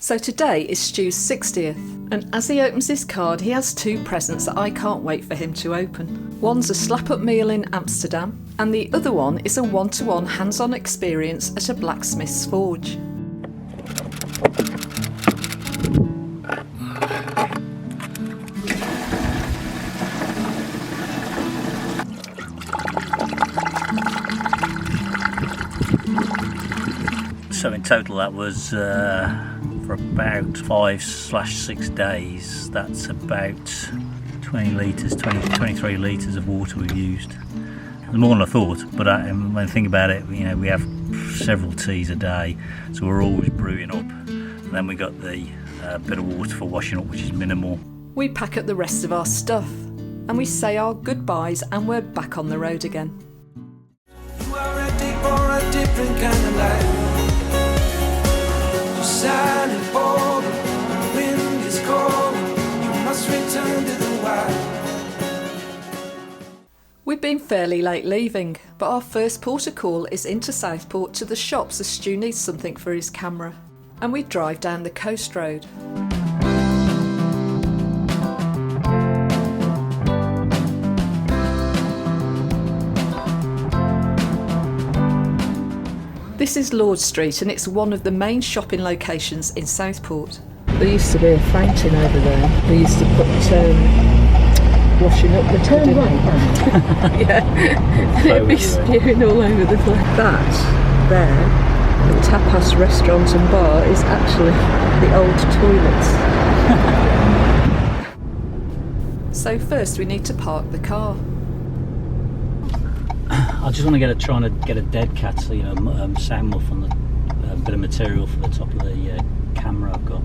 So today is Stew's 60th, and as he opens his card he has two presents that I can't wait for him to open. One's a slap-up meal in Amsterdam, and the other one is a one-to-one hands-on experience at a blacksmith's forge. So in total that was for about 5/6 days. That's about 20 litres, 23 litres of water we've used. It's more than I thought, but when I think about it, you know, we have several teas a day, so we're always brewing up. And then we got the bit of water for washing up, which is minimal. We pack up the rest of our stuff, and we say our goodbyes, and we're back on the road again. You are ready for a different kind of life. Shining bold, the wind is cold, you must return to the wild. We've been fairly late leaving, but our first port of call is into Southport to the shops as Stew needs something for his camera, and we drive down the coast road. This is Lord Street, and it's one of the main shopping locations in Southport. There used to be a fountain over there. They used to put washing up the turn right now. Yeah, and it'd be spewing all over the place. That there, the tapas restaurant and bar, is actually the old toilets. So first we need to park the car. I just want to try and get a dead cat, so, you know, sound muff on the bit of material for the top of the camera I've got.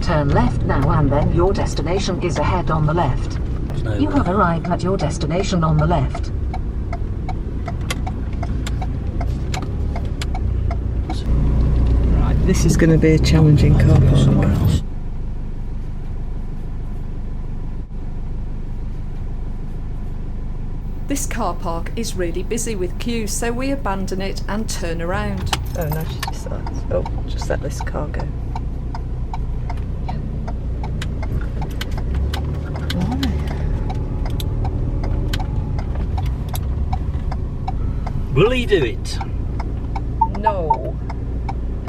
Turn left now, and then your destination is ahead on the left. You have arrived at your destination on the left. Right, this is going to be a challenging car park. Somewhere else. This car park is really busy with queues, so we abandon it and turn around. Oh no, she decides. Oh, just let this car go. Will he do it? No,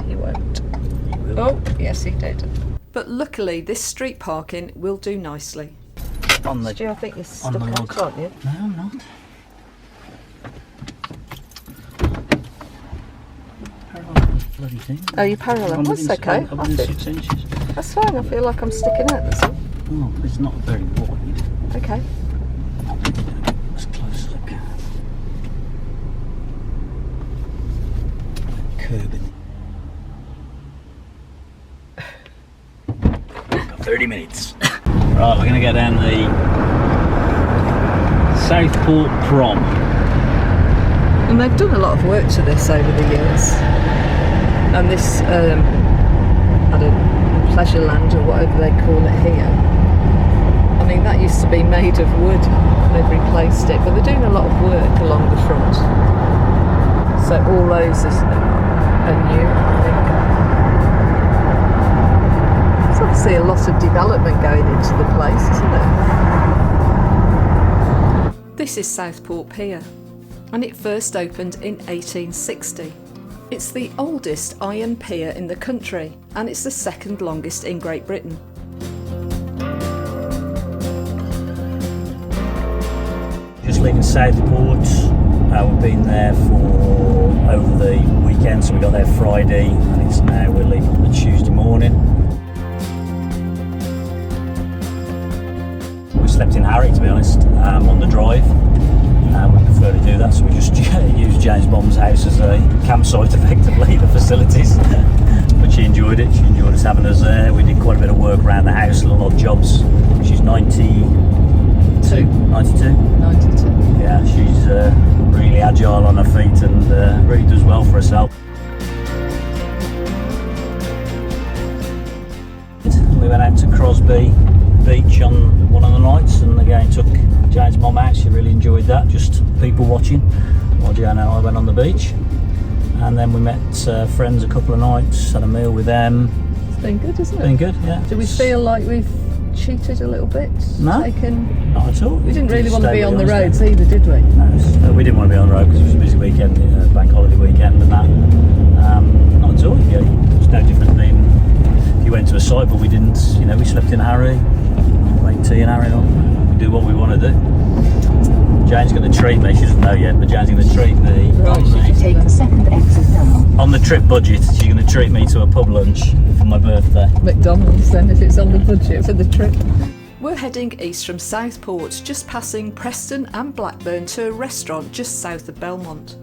he won't. He will. Oh, yes he did. But luckily this street parking will do nicely. On the, Stu, I think you're stuck on the out, log. aren't you? No, I'm not. Parallel bloody thing. Oh, you're parallel. I'm That's within- okay. I'm I within think 6 inches. that's fine. I feel like I'm sticking out. That's all. Oh, it's not very wide. Okay. As close as I can. Curbing. Got 30 minutes. Right, we're going to go down the Southport Prom. And they've done a lot of work to this over the years. And this, I don't know, pleasure land or whatever they call it here. I mean, that used to be made of wood. They've replaced it, but they're doing a lot of work along the front. So all those are new, I think. There's obviously a lot of development going into the place, isn't there? This is Southport Pier, and it first opened in 1860. It's the oldest iron pier in the country, and it's the second longest in Great Britain. Just leaving Southport. We've been there for over the weekend, so we got there Friday, and it's now we're leaving on the Tuesday morning. We slept in Harry, to be honest, on the drive. We prefer to do that, so we just use James Bond's house as a campsite, effectively, the facilities. But she enjoyed it. She enjoyed us having us there. We did quite a bit of work around the house, a lot of jobs. She's 92. 92. Yeah, she's really agile on her feet and really does well for herself. We went out to Crosby Beach on one of the nights, and again took Jane's mum out. She really enjoyed that, just people watching while Jane and I went on the beach. And then we met friends a couple of nights, had a meal with them, It's been good, isn't it? Been good, yeah. Do we feel like we've cheated a little bit? No. Not at all. We didn't really want to be on the honest, roads either, did we? No, we didn't want to be on the road because it was a busy weekend, bank holiday weekend and that. Not at all. Yeah, it was no different than if you went to a site, but we didn't. You know, we slept in Harry, made tea in Harry, on. We do what we want to do. Jane's going to treat me. She doesn't know yet, but Jane's going to treat me Take the second exit now. on the trip budget. She's going to treat me to a pub lunch for my birthday. McDonald's then, if it's on the budget for the trip. We're heading east from Southport, just passing Preston and Blackburn to a restaurant just south of Belmont.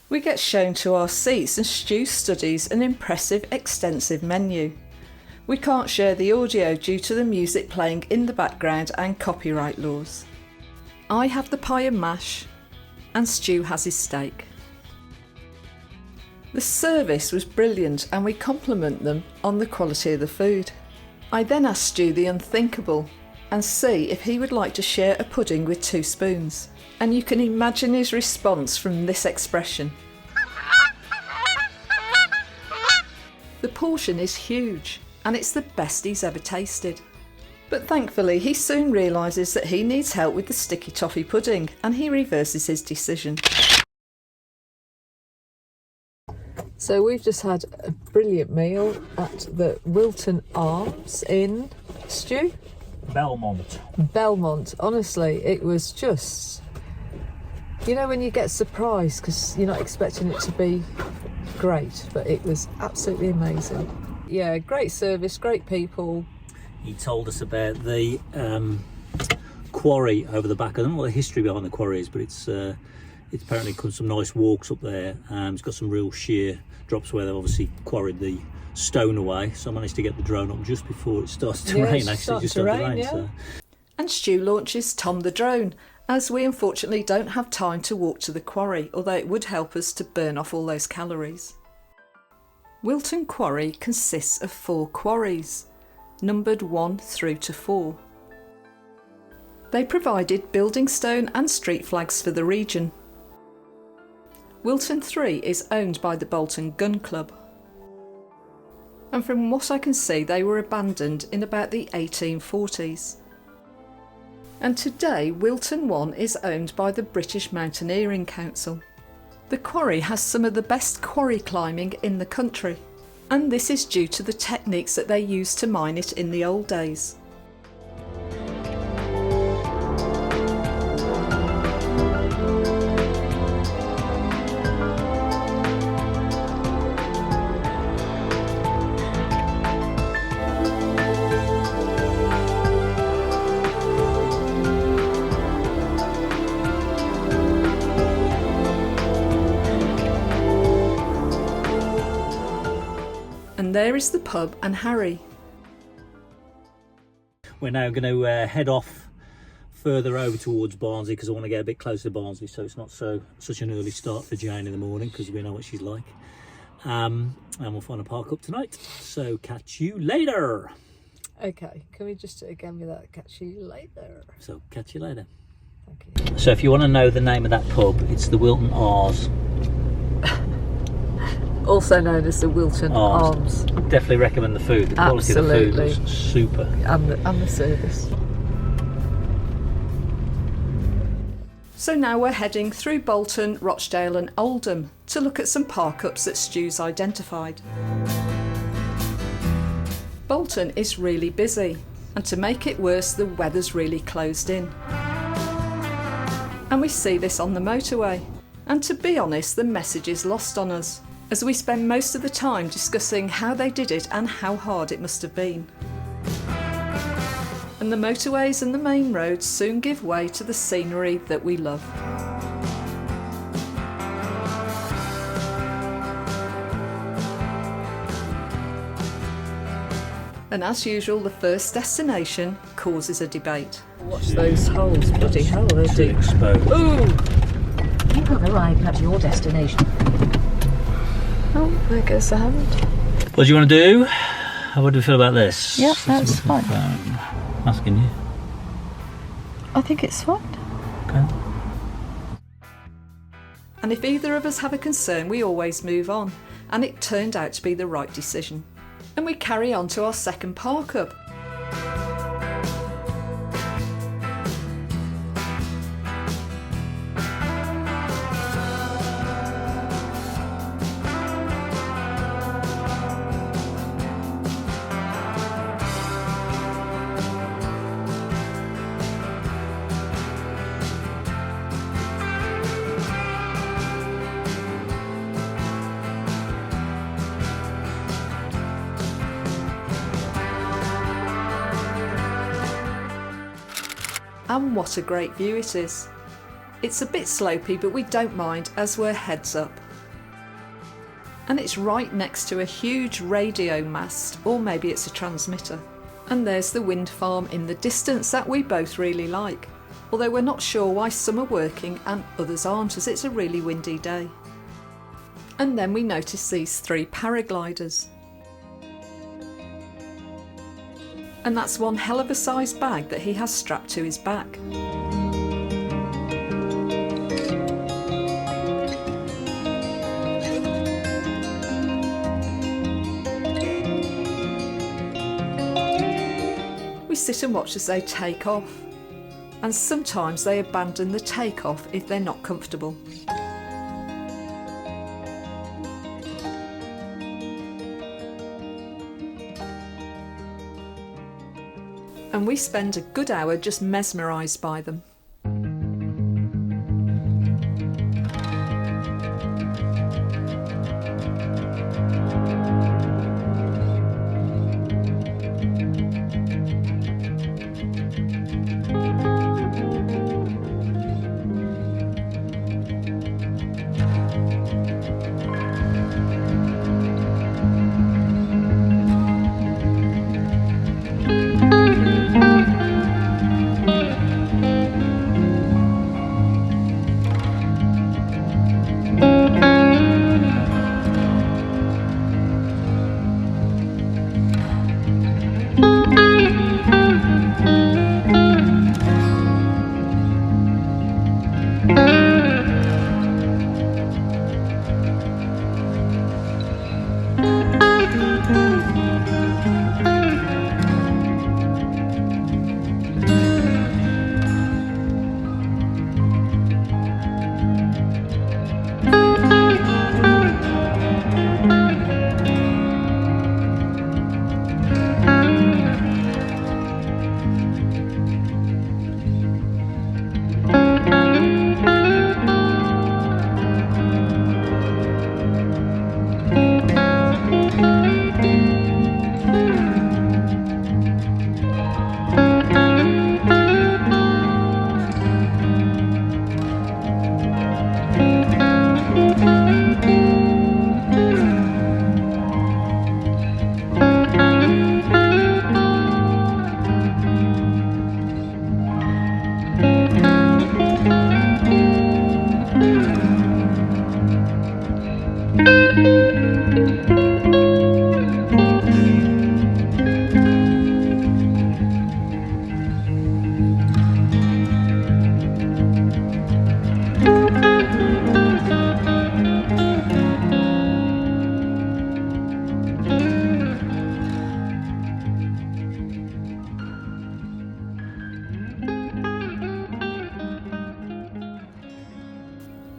We get shown to our seats and Stu studies an impressive extensive menu. We can't share the audio due to the music playing in the background and copyright laws. I have the pie and mash and Stu has his steak. The service was brilliant and we compliment them on the quality of the food. I then asked Stu the unthinkable and see if he would like to share a pudding with 2 spoons. And you can imagine his response from this expression. The portion is huge and it's the best he's ever tasted. But thankfully he soon realises that he needs help with the sticky toffee pudding and he reverses his decision. So we've just had a brilliant meal at the Wilton Arms in Strew? Belmont. Honestly, it was just... You know when you get surprised because you're not expecting it to be great, but it was absolutely amazing. Yeah, great service, great people. He told us about the quarry over the back. I don't know what the history behind the quarry is, but it's apparently got some nice walks up there. It's got some real sheer drops where they've obviously quarried the stone away. So I managed to get the drone up just before it starts to rain. Actually, just started to rain. Yeah. So. And Stu launches Tom the drone, as we unfortunately don't have time to walk to the quarry, although it would help us to burn off all those calories. Wilton Quarry consists of 4 quarries, numbered 1 through to 4. They provided building stone and street flags for the region. Wilton 3 is owned by the Bolton Gun Club. And from what I can see, they were abandoned in about the 1840s. And today Wilton 1 is owned by the British Mountaineering Council. The quarry has some of the best quarry climbing in the country, and this is due to the techniques that they used to mine it in the old days. And there is the pub and Harry. We're now going to head off further over towards Barnsley because I want to get a bit closer to Barnsley so it's not such an early start for Jane in the morning because we know what she's like. And we'll find a park up tonight. So catch you later. Okay, can we just do it again with that? Catch you later. So catch you later. Thank you. So if you want to know the name of that pub, it's the Wilton Arms. Also known as the Wilton Arms. Definitely recommend the food. The quality of the food was super. And the service. So now we're heading through Bolton, Rochdale and Oldham to look at some park-ups that Stu's identified. Bolton is really busy, and to make it worse, the weather's really closed in. And we see this on the motorway. And to be honest, the message is lost on us, as we spend most of the time discussing how they did it and how hard it must have been. And the motorways and the main roads soon give way to the scenery that we love. And as usual, the first destination causes a debate. Watch those holes, bloody hell, they're To deep. expose. Ooh! You have arrived at your destination. Oh, there goes the hand. What do you want to do? What do you feel about this? Yeah, that's fine. Asking you. I think it's fine. Okay. And if either of us have a concern, we always move on. And it turned out to be the right decision. And we carry on to our second park up. And what a great view it is. It's a bit slopey, but we don't mind as we're heads up. And it's right next to a huge radio mast, or maybe it's a transmitter. And there's the wind farm in the distance that we both really like, although we're not sure why some are working and others aren't, as it's a really windy day. And then we notice these 3 paragliders. And that's one hell of a sized bag that he has strapped to his back. We sit and watch as they take off, and sometimes they abandon the takeoff if they're not comfortable. And we spend a good hour just mesmerised by them.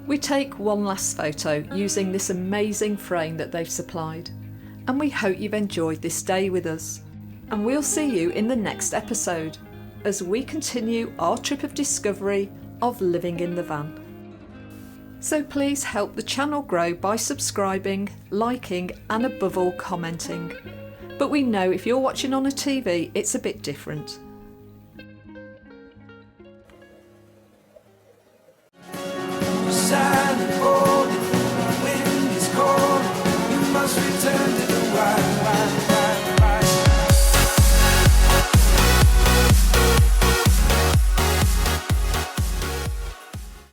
We take one last photo using this amazing frame that they've supplied, and we hope you've enjoyed this day with us. And we'll see you in the next episode as we continue our trip of discovery of living in the van. So please help the channel grow by subscribing, liking and above all commenting. But we know if you're watching on a TV it's a bit different.